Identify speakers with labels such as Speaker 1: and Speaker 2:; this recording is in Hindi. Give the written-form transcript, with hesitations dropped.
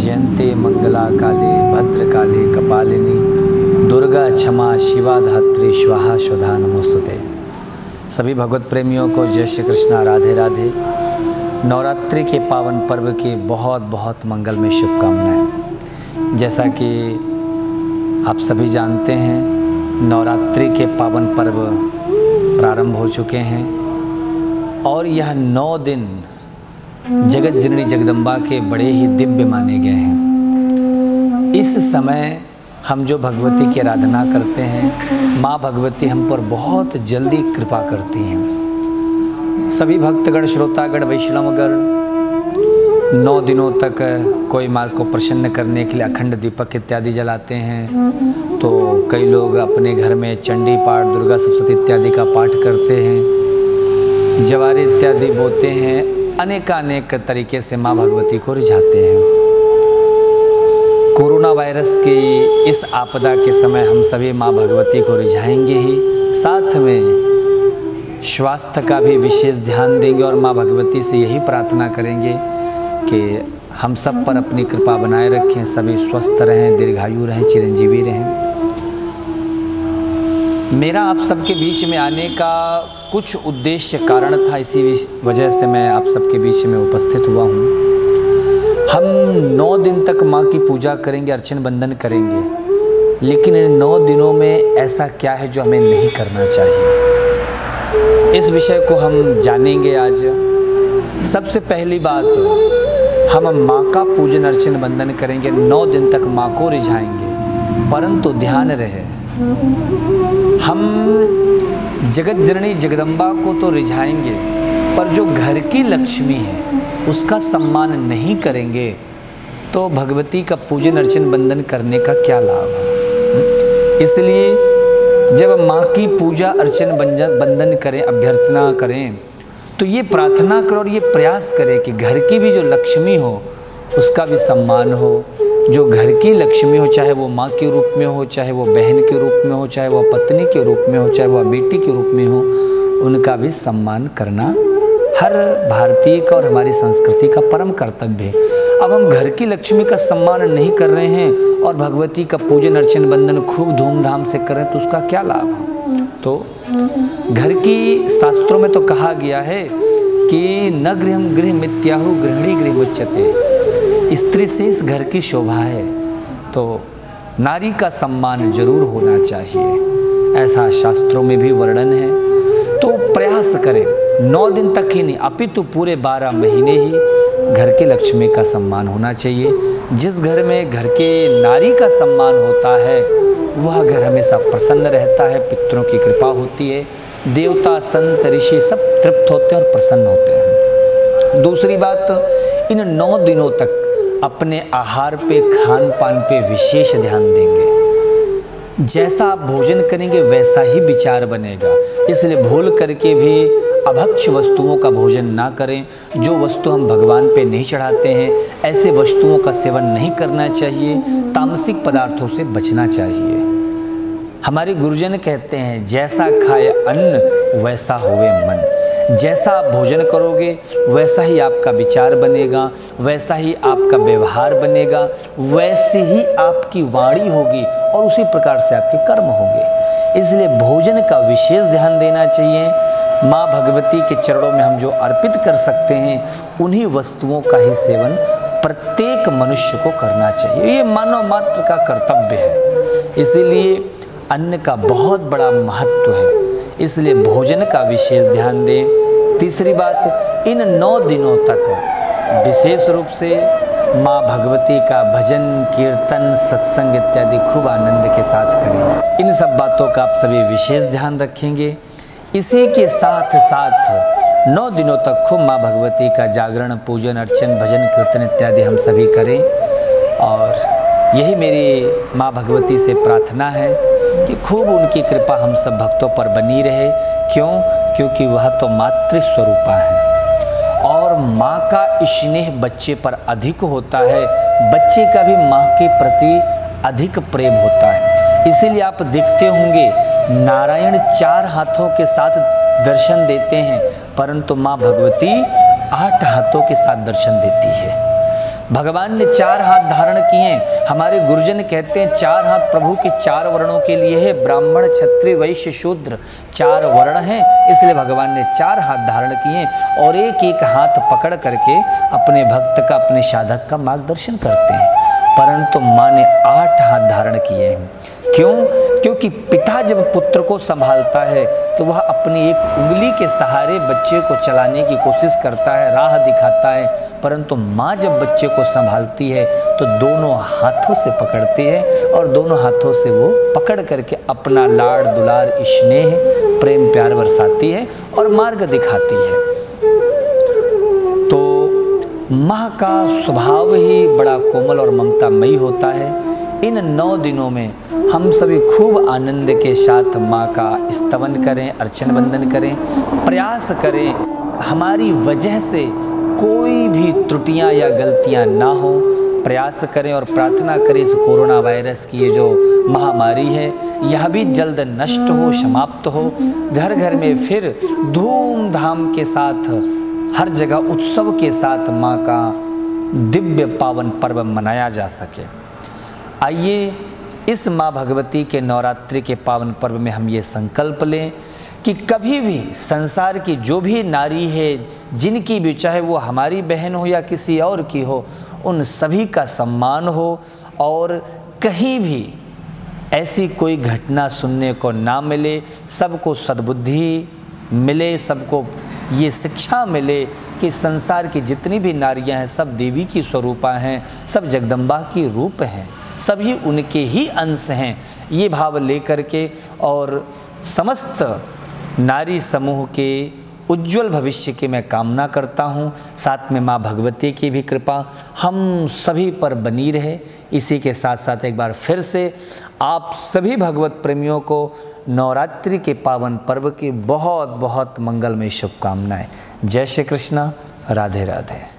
Speaker 1: जयंते मंगला काले भद्रकाले कपालिनी दुर्गा क्षमा शिवा धात्री स्वाहा स्वधा नमोस्तुते। सभी भगवत प्रेमियों को जय श्री कृष्णा, राधे राधे। नवरात्रि के पावन पर्व की बहुत बहुत मंगलमय शुभकामनाएं। जैसा कि आप सभी जानते हैं, नवरात्रि के पावन पर्व प्रारंभ हो चुके हैं और यह 9 दिन जगत जननी जगदम्बा के बड़े ही दिव्य माने गए हैं। इस समय हम जो भगवती की आराधना करते हैं, माँ भगवती हम पर बहुत जल्दी कृपा करती हैं। सभी भक्तगण, श्रोतागण, वैष्णवगण 9 दिनों तक कोई माँ को प्रसन्न करने के लिए अखंड दीपक इत्यादि जलाते हैं, तो कई लोग अपने घर में चंडी पाठ, दुर्गा सप्तशती इत्यादि का पाठ करते हैं, जवारे इत्यादि बोते हैं, अनेकानेक तरीके से माँ भगवती को रिझाते हैं। कोरोना वायरस की इस आपदा के समय हम सभी माँ भगवती को रिझाएंगे ही, साथ में स्वास्थ्य का भी विशेष ध्यान देंगे और माँ भगवती से यही प्रार्थना करेंगे कि हम सब पर अपनी कृपा बनाए रखें, सभी स्वस्थ रहें, दीर्घायु रहें, चिरंजीवी रहें। मेरा आप सबके बीच में आने का कुछ उद्देश्य कारण था, इसी वजह से मैं आप सबके बीच में उपस्थित हुआ हूँ। हम 9 दिन तक माँ की पूजा करेंगे, अर्चन बंदन करेंगे, लेकिन इन 9 दिनों में ऐसा क्या है जो हमें नहीं करना चाहिए, इस विषय को हम जानेंगे आज। सबसे पहली बात, हम माँ का पूजन अर्चन बंदन करेंगे, 9 दिन तक माँ को रिझाएंगे, परंतु ध्यान रहे हम जगत जननी जगदम्बा को तो रिझाएंगे, पर जो घर की लक्ष्मी है उसका सम्मान नहीं करेंगे तो भगवती का पूजन अर्चन बंदन करने का क्या लाभ है। इसलिए जब माँ की पूजा अर्चन बंदन करें, अभ्यर्थना करें, तो ये प्रार्थना करो और ये प्रयास करें कि घर की भी जो लक्ष्मी हो उसका भी सम्मान हो। जो घर की लक्ष्मी हो, चाहे वो माँ के रूप में हो, चाहे वो बहन के रूप में हो, चाहे वो पत्नी के रूप में हो, चाहे वह बेटी के रूप में हो, उनका भी सम्मान करना हर भारतीय का और हमारी संस्कृति का परम कर्तव्य है। अब हम घर की लक्ष्मी का सम्मान नहीं कर रहे हैं और भगवती का पूजन अर्चन बंदन खूब धूमधाम से कर रहे हैं, तो उसका क्या लाभ है। तो घर की शास्त्रों में तो कहा गया है कि न गृहम गृह मित्याहु गृहिणी गृह उच्यते, स्त्री से इस घर की शोभा है, तो नारी का सम्मान जरूर होना चाहिए, ऐसा शास्त्रों में भी वर्णन है। तो प्रयास करें 9 दिन तक ही नहीं, अपितु पूरे 12 महीने ही घर के लक्ष्मी का सम्मान होना चाहिए। जिस घर में घर के नारी का सम्मान होता है वह घर हमेशा प्रसन्न रहता है, पितरों की कृपा होती है, देवता संत ऋषि सब तृप्त होते हैं और प्रसन्न होते हैं। दूसरी बात, इन 9 दिनों तक अपने आहार पे, खान पान पे विशेष ध्यान देंगे। जैसा आप भोजन करेंगे वैसा ही विचार बनेगा, इसलिए भूल करके भी अभक्ष्य वस्तुओं का भोजन ना करें। जो वस्तु हम भगवान पे नहीं चढ़ाते हैं, ऐसे वस्तुओं का सेवन नहीं करना चाहिए, तामसिक पदार्थों से बचना चाहिए। हमारे गुरुजन कहते हैं, जैसा खाए अन्न वैसा होवे मन। जैसा आप भोजन करोगे वैसा ही आपका विचार बनेगा, वैसा ही आपका व्यवहार बनेगा, वैसे ही आपकी वाणी होगी और उसी प्रकार से आपके कर्म होंगे। इसलिए भोजन का विशेष ध्यान देना चाहिए। माँ भगवती के चरणों में हम जो अर्पित कर सकते हैं, उन्हीं वस्तुओं का ही सेवन प्रत्येक मनुष्य को करना चाहिए। ये मानव मात्र का कर्तव्य है, इसीलिए अन्न का बहुत बड़ा महत्व है, इसलिए भोजन का विशेष ध्यान दें। तीसरी बात, इन 9 दिनों तक विशेष रूप से माँ भगवती का भजन, कीर्तन, सत्संग इत्यादि खूब आनंद के साथ करें। इन सब बातों का आप सभी विशेष ध्यान रखेंगे। इसी के साथ साथ 9 दिनों तक खूब माँ भगवती का जागरण, पूजन, अर्चन, भजन, कीर्तन इत्यादि हम सभी करें। और यही मेरी माँ भगवती से प्रार्थना है कि खूब उनकी कृपा हम सब भक्तों पर बनी रहे। क्यों? क्योंकि वह तो मातृ स्वरूपा है और माँ का स्नेह बच्चे पर अधिक होता है, बच्चे का भी माँ के प्रति अधिक प्रेम होता है। इसीलिए आप देखते होंगे नारायण 4 हाथों के साथ दर्शन देते हैं, परंतु माँ भगवती 8 हाथों के साथ दर्शन देती है। भगवान ने 4 हाथ धारण किए। हमारे गुरुजन कहते हैं 4 हाथ प्रभु के 4 वर्णों के लिए है। ब्राह्मण, क्षत्रिय, वैश्य, शूद्र 4 वर्ण हैं, इसलिए भगवान ने 4 हाथ धारण किए और एक एक हाथ पकड़ करके अपने भक्त का, अपने साधक का मार्गदर्शन करते हैं। परंतु माँ ने 8 हाथ धारण किए हैं। क्यों? क्योंकि पिता जब पुत्र को संभालता है तो वह अपनी एक उंगली के सहारे बच्चे को चलाने की कोशिश करता है, राह दिखाता है, परंतु माँ जब बच्चे को संभालती है तो दोनों हाथों से पकड़ती है और दोनों हाथों से वो पकड़ करके अपना लाड़ दुलार, स्नेह, प्रेम प्यार बरसाती है और मार्ग दिखाती है। तो माँ का स्वभाव ही बड़ा कोमल और ममतामयी होता है। इन 9 दिनों में हम सभी खूब आनंद के साथ माँ का स्तवन करें, अर्चन वंदन करें, प्रयास करें हमारी वजह से कोई भी त्रुटियां या गलतियां ना हो। प्रयास करें और प्रार्थना करें इस कोरोना वायरस की ये जो महामारी है यह भी जल्द नष्ट हो, समाप्त हो। घर घर में फिर धूमधाम के साथ, हर जगह उत्सव के साथ माँ का दिव्य पावन पर्व मनाया जा सके। आइए इस माँ भगवती के नवरात्रि के पावन पर्व में हम ये संकल्प लें कि कभी भी संसार की जो भी नारी है, जिनकी भी, चाहे वो हमारी बहन हो या किसी और की हो, उन सभी का सम्मान हो और कहीं भी ऐसी कोई घटना सुनने को ना मिले। सबको सद्बुद्धि मिले, सबको ये शिक्षा मिले कि संसार की जितनी भी नारियां हैं सब देवी की स्वरूपा हैं, सब जगदम्बा की रूप हैं, सभी उनके ही अंश हैं। ये भाव लेकर के और समस्त नारी समूह के उज्जवल भविष्य की मैं कामना करता हूँ। साथ में माँ भगवती की भी कृपा हम सभी पर बनी रहे। इसी के साथ साथ एक बार फिर से आप सभी भगवत प्रेमियों को नवरात्रि के पावन पर्व की बहुत बहुत मंगलमय शुभकामनाएं। जय श्री कृष्ण, राधे राधे।